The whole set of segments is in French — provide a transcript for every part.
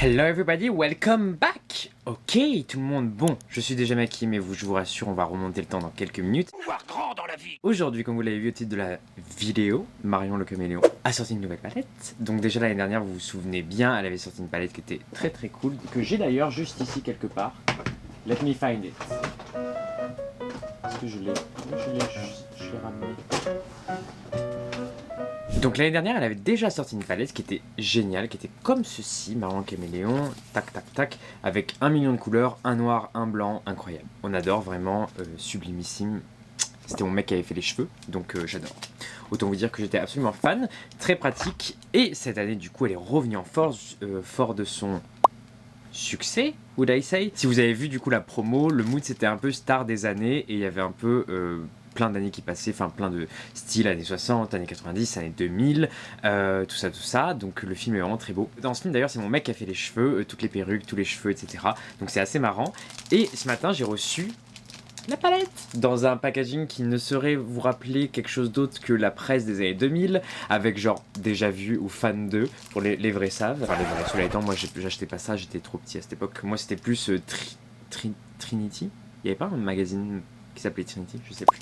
Hello everybody, welcome back. Ok tout le monde, bon, je suis déjà Maki, mais je vous rassure, on va remonter le temps dans quelques minutes. Voir grand dans la vie. Aujourd'hui, comme vous l'avez vu au titre de la vidéo, Marion le Caméléon a sorti une nouvelle palette. Donc déjà l'année dernière, vous vous souvenez bien, elle avait sorti une palette qui était très très cool, que j'ai d'ailleurs juste ici quelque part. Let me find it. Est-ce que je l'ai ramené. Donc l'année dernière, elle avait déjà sorti une palette qui était géniale, qui était comme ceci, Marion Caméléon, tac tac tac, avec 1 million de couleurs, un noir, un blanc, incroyable. On adore vraiment, sublimissime. C'était mon mec qui avait fait les cheveux, donc j'adore. Autant vous dire que j'étais absolument fan, très pratique, et cette année du coup elle est revenue en force, fort de son succès, would I say. Si vous avez vu du coup la promo, le mood c'était un peu star des années, et il y avait un peu... plein d'années qui passaient, enfin plein de styles, années 60, années 90, années 2000, tout ça, donc le film est vraiment très beau. Dans ce film d'ailleurs c'est mon mec qui a fait les cheveux, toutes les perruques, tous les cheveux, etc. Donc c'est assez marrant. Et ce matin j'ai reçu la palette dans un packaging qui ne saurait vous rappeler quelque chose d'autre que la presse des années 2000, avec genre déjà vu ou fan 2 pour les vrais savent. Enfin les vrais, cela étant, moi j'achetais pas ça, j'étais trop petit à cette époque. Moi c'était plus Trinity. Il y avait pas un magazine qui s'appelait Trinity, je sais plus.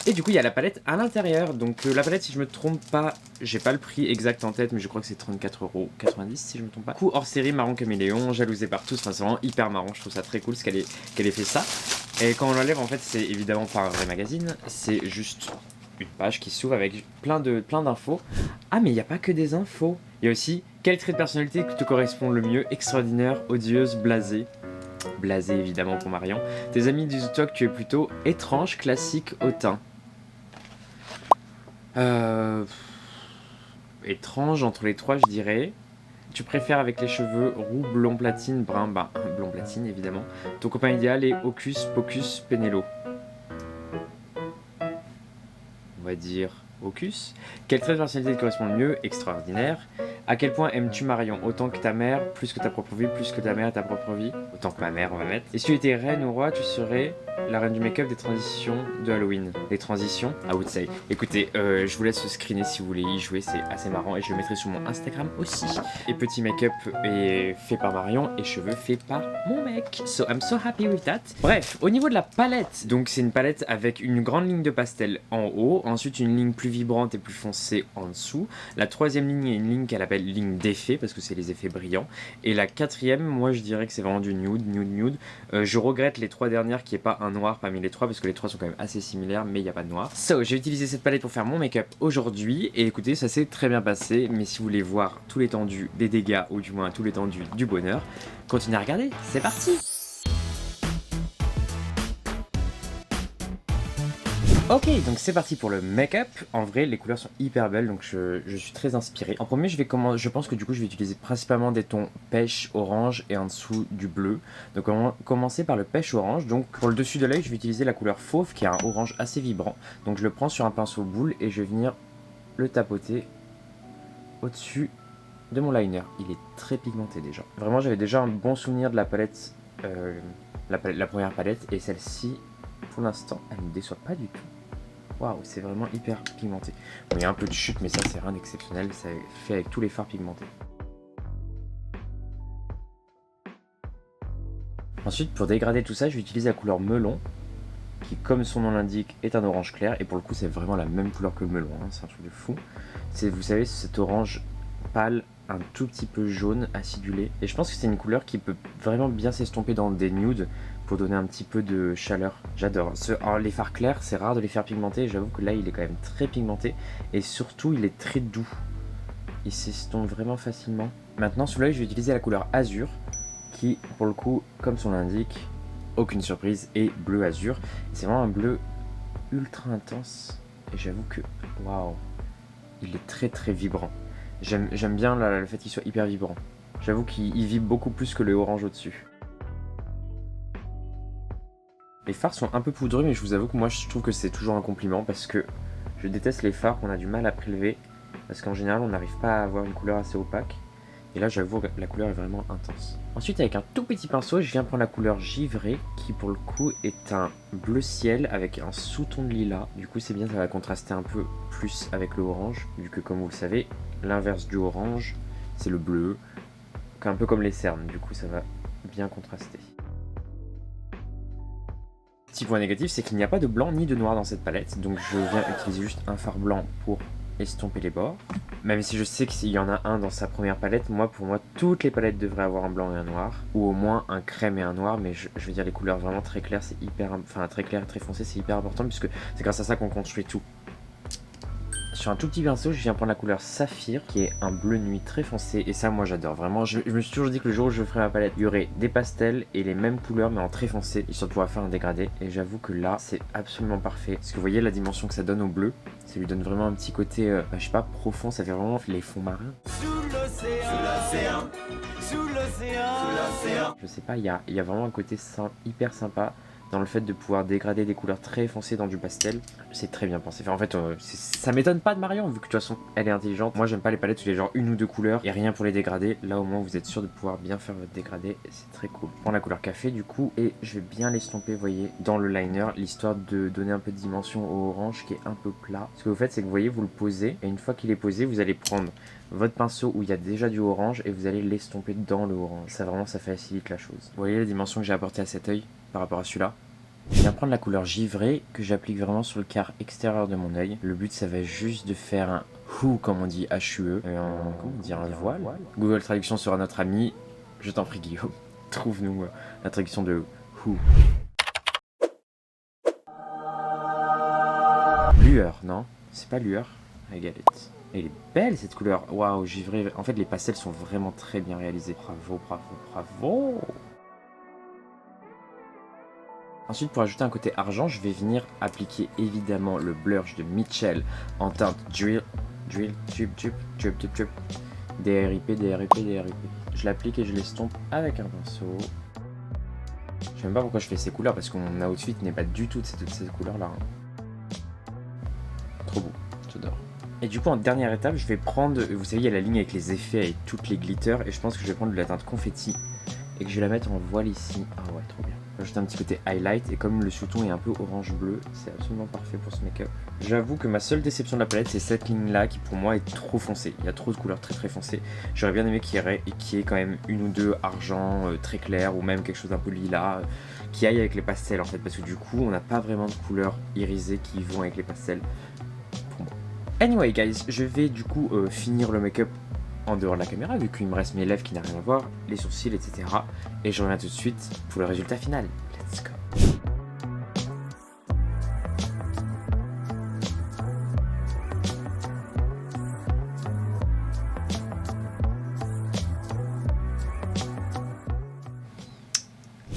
Et du coup il y a la palette à l'intérieur, donc la palette si je me trompe pas, j'ai pas le prix exact en tête mais je crois que c'est 34,90€ si je me trompe pas. Du coup hors série Marion Caméléon, jalousé par tous, enfin c'est vraiment hyper marrant, je trouve ça très cool ce qu'elle ait fait ça. Et quand on l'enlève en fait c'est évidemment pas un vrai magazine, c'est juste une page qui s'ouvre avec plein d'infos. Ah mais il n'y a pas que des infos, il y a aussi quel trait de personnalité te correspond le mieux, extraordinaire, odieuse, blasée. Blasé évidemment pour Marion. Tes amis disent de toi que tu es plutôt étrange, classique, hautain. Étrange entre les trois je dirais. Tu préfères avec les cheveux roux, blond platine, brun, bah blond platine évidemment. Ton copain idéal est Hocus Pocus Pénélo. On va dire Hocus. Quel trait de personnalité te correspond le mieux? Extraordinaire. À quel point aimes-tu Marion? Autant que ta mère, plus que ta propre vie, plus que ta mère et ta propre vie? Autant que ma mère, on va mettre. Et si tu étais reine ou roi, tu serais la reine du make-up des transitions de Halloween. Des transitions, I would say. Écoutez, je vous laisse le screener si vous voulez y jouer, c'est assez marrant et je le mettrai sur mon Instagram aussi. Et petit make-up est fait par Marion et cheveux fait par mon mec. So I'm so happy with that. Bref, au niveau de la palette, donc c'est une palette avec une grande ligne de pastel en haut, ensuite une ligne plus vibrante et plus foncée en dessous. La troisième ligne est une ligne qu'elle appelle ligne d'effet parce que c'est les effets brillants. Et la quatrième, moi je dirais que c'est vraiment du nude. Je regrette les trois dernières qu'il n'y ait pas un noir parmi les trois parce que les trois sont quand même assez similaires mais il n'y a pas de noir. So, j'ai utilisé cette palette pour faire mon make-up aujourd'hui et écoutez, ça s'est très bien passé. Mais si vous voulez voir tout l'étendue des dégâts ou du moins tout l'étendue du bonheur, continuez à regarder, c'est parti! Ok, donc c'est parti pour le make-up. En vrai, les couleurs sont hyper belles, donc je suis très inspiré. En premier, je pense que du coup, je vais utiliser principalement des tons pêche, orange et en dessous du bleu. Donc on va commencer par le pêche orange. Donc pour le dessus de l'œil, je vais utiliser la couleur fauve qui a un orange assez vibrant. Donc je le prends sur un pinceau boule et je vais venir le tapoter au-dessus de mon liner. Il est très pigmenté déjà. Vraiment, j'avais déjà un bon souvenir de la palette, la première palette, et celle-ci, pour l'instant, elle ne me déçoit pas du tout. Waouh, c'est vraiment hyper pigmenté. Bon, il y a un peu de chute, mais ça, c'est rien d'exceptionnel. Ça fait avec tous les fards pigmentés. Ensuite, pour dégrader tout ça, je vais utiliser la couleur melon, qui, comme son nom l'indique, est un orange clair. Et pour le coup, c'est vraiment la même couleur que le melon. Hein, c'est un truc de fou. C'est, vous savez, cet orange pâle, un tout petit peu jaune, acidulé. Et je pense que c'est une couleur qui peut vraiment bien s'estomper dans des nudes pour donner un petit peu de chaleur. J'adore. Alors, les fards clairs, c'est rare de les faire pigmenter. J'avoue que là, il est quand même très pigmenté. Et surtout, il est très doux. Il s'estompe vraiment facilement. Maintenant, sous l'œil, je vais utiliser la couleur azur, qui, pour le coup, comme son l'indique, aucune surprise, est bleu azur. C'est vraiment un bleu ultra intense. Et j'avoue que, waouh, il est très très vibrant. J'aime bien le fait qu'il soit hyper vibrant. J'avoue qu'il vibre beaucoup plus que le orange au-dessus. Les fards sont un peu poudreux, mais je vous avoue que moi je trouve que c'est toujours un compliment parce que je déteste les fards qu'on a du mal à prélever parce qu'en général on n'arrive pas à avoir une couleur assez opaque. Et là j'avoue que la couleur est vraiment intense. Ensuite avec un tout petit pinceau, je viens prendre la couleur givrée qui pour le coup est un bleu ciel avec un sous-ton de lilas. Du coup c'est bien, ça va contraster un peu plus avec le orange vu que comme vous le savez, l'inverse du orange c'est le bleu. fait un peu comme les cernes, du coup ça va bien contraster. Petit point négatif, c'est qu'il n'y a pas de blanc ni de noir dans cette palette, donc je viens utiliser juste un fard blanc pour estomper les bords. Même si je sais qu'il y en a un dans sa première palette, pour moi, toutes les palettes devraient avoir un blanc et un noir, ou au moins un crème et un noir, mais je veux dire les couleurs vraiment très claires, c'est hyper, enfin très clair et très foncé, c'est hyper important puisque c'est grâce à ça qu'on construit tout. Sur un tout petit pinceau, je viens prendre la couleur Saphir, qui est un bleu nuit très foncé, et ça moi j'adore vraiment. Je me suis toujours dit que le jour où je ferai ma palette, il y aurait des pastels et les mêmes couleurs mais en très foncé, histoire de pouvoir faire un dégradé, et j'avoue que là c'est absolument parfait. Parce que vous voyez la dimension que ça donne au bleu, ça lui donne vraiment un petit côté, je sais pas, profond, ça fait vraiment les fonds marins. Sous l'océan, sous l'océan. Je sais pas, il y a vraiment un côté hyper sympa dans le fait de pouvoir dégrader des couleurs très foncées dans du pastel. C'est très bien pensé. Enfin, en fait, ça m'étonne pas de Marion, vu que de toute façon, elle est intelligente. Moi, j'aime pas les palettes où il y a genre une ou deux couleurs et rien pour les dégrader. Là, au moins, vous êtes sûr de pouvoir bien faire votre dégradé et c'est très cool. Je prends la couleur café, du coup, et je vais bien l'estomper, vous voyez, dans le liner, l'histoire de donner un peu de dimension au orange qui est un peu plat. Ce que vous faites, c'est que vous voyez, vous le posez, et une fois qu'il est posé, vous allez prendre votre pinceau où il y a déjà du orange et vous allez l'estomper dans le orange. Ça, vraiment, ça facilite la chose. Vous voyez la dimension que j'ai apportée à cet œil par rapport à celui-là? Je viens prendre la couleur givrée que j'applique vraiment sur le quart extérieur de mon œil. Le but, ça va juste de faire un HUE, comme on dit, HUE, comment dire, un voile. Google Traduction sera notre ami. Je t'en prie, Guillaume. Trouve-nous la traduction de HUE. Lueur, non? C'est pas lueur? I get it. Elle est belle cette couleur. Waouh, givrée. En fait, les pastels sont vraiment très bien réalisés. Bravo, bravo, bravo. Ensuite, pour ajouter un côté argent, je vais venir appliquer évidemment le blush de Mitchell en teinte Drill, Drip. DRIP. Je l'applique et je l'estompe avec un pinceau. Je sais même pas pourquoi je fais ces couleurs parce que mon outfit n'est pas du tout de cette couleur-là. Trop beau, j'adore. Et du coup, en dernière étape, je vais prendre, vous savez, il y a la ligne avec les effets et toutes les glitters, et je pense que je vais prendre de la teinte confetti et que je vais la mettre en voile ici. Ah ouais, trop bien. Rajouter un petit côté highlight, et comme le sous-ton est un peu orange-bleu, c'est absolument parfait pour ce make-up. J'avoue que ma seule déception de la palette, c'est cette ligne-là qui pour moi est trop foncée. Il y a trop de couleurs très très foncées. J'aurais bien aimé qu'il y ait quand même une ou deux argent très clair, ou même quelque chose d'un peu lilas, qui aille avec les pastels en fait, parce que du coup, on n'a pas vraiment de couleurs irisées qui vont avec les pastels. Pour moi. Anyway guys, je vais du coup finir le make-up en dehors de la caméra, vu qu'il me reste mes lèvres qui n'a rien à voir, les sourcils, etc. Et je reviens tout de suite pour le résultat final. Let's go.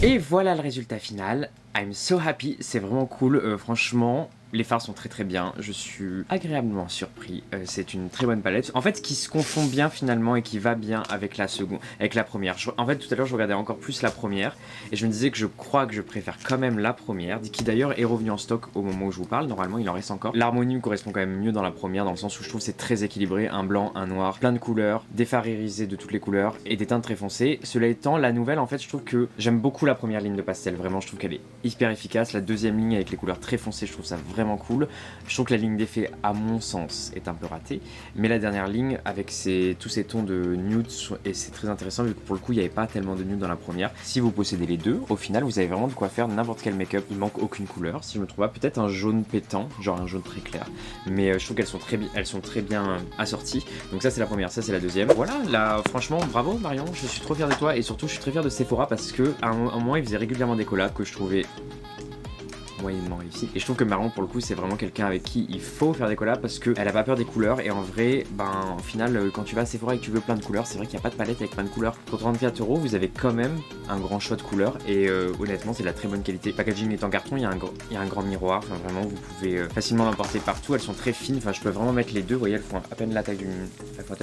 Et voilà le résultat final. I'm so happy, c'est vraiment cool, franchement. Les fards sont très très bien, je suis agréablement surpris, c'est une très bonne palette. En fait, qui se confond bien finalement et qui va bien avec la seconde, avec la première. En fait, tout à l'heure, je regardais encore plus la première et je me disais que je crois que je préfère quand même la première, qui d'ailleurs est revenue en stock au moment où je vous parle. Normalement, il en reste encore. L'harmonie me correspond quand même mieux dans la première, dans le sens où je trouve que c'est très équilibré, un blanc, un noir, plein de couleurs, des fards irisés de toutes les couleurs et des teintes très foncées. Cela étant, la nouvelle, en fait, je trouve que j'aime beaucoup la première ligne de pastel. Vraiment, je trouve qu'elle est hyper efficace. La deuxième ligne avec les couleurs très foncées, je trouve ça vraiment cool. Je trouve que la ligne d'effet, à mon sens, est un peu ratée, mais la dernière ligne avec tous ces tons de nude, et c'est très intéressant vu que pour le coup il n'y avait pas tellement de nude dans la première. Si vous possédez les deux, au final vous avez vraiment de quoi faire n'importe quel make-up, il manque aucune couleur. Si je me trompe pas, peut-être un jaune pétant, genre un jaune très clair, mais je trouve qu'elles sont très bien assorties. Donc ça c'est la première, ça c'est la deuxième. Voilà, là franchement bravo Marion, je suis trop fier de toi et surtout je suis très fier de Sephora parce que à un moment il faisait régulièrement des collabs que je trouvais moyennement réussi. Et je trouve que Marion pour le coup c'est vraiment quelqu'un avec qui il faut faire des collabs parce qu'elle a pas peur des couleurs et en vrai, au final quand tu vas à Sephora et que tu veux plein de couleurs, c'est vrai qu'il n'y a pas de palette avec plein de couleurs. Pour 34 €, vous avez quand même un grand choix de couleurs et honnêtement c'est de la très bonne qualité. Le packaging est en carton, il y a un grand miroir, enfin vraiment vous pouvez facilement l'emporter partout, elles sont très fines, enfin je peux vraiment mettre les deux, vous voyez elles font à peine la taille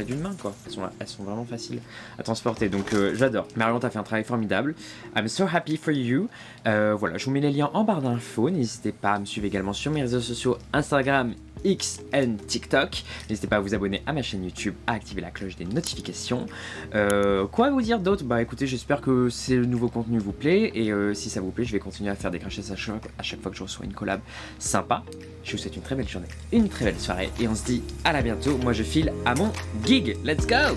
d'une main quoi. Elles sont vraiment faciles à transporter donc j'adore. Marion t'as fait un travail formidable. I'm so happy for you. Voilà, je vous mets les liens en barre d'infos. N'hésitez pas à me suivre également sur mes réseaux sociaux Instagram, X et TikTok. N'hésitez pas à vous abonner à ma chaîne YouTube, à activer la cloche des notifications. Quoi vous dire d'autre? Bah écoutez, j'espère que ce nouveau contenu vous plaît et si ça vous plaît, je vais continuer à faire des crashs à chaque fois que je reçois une collab sympa. Je vous souhaite une très belle journée, une très belle soirée et on se dit à la bientôt. Moi je file à mon gig. Let's go!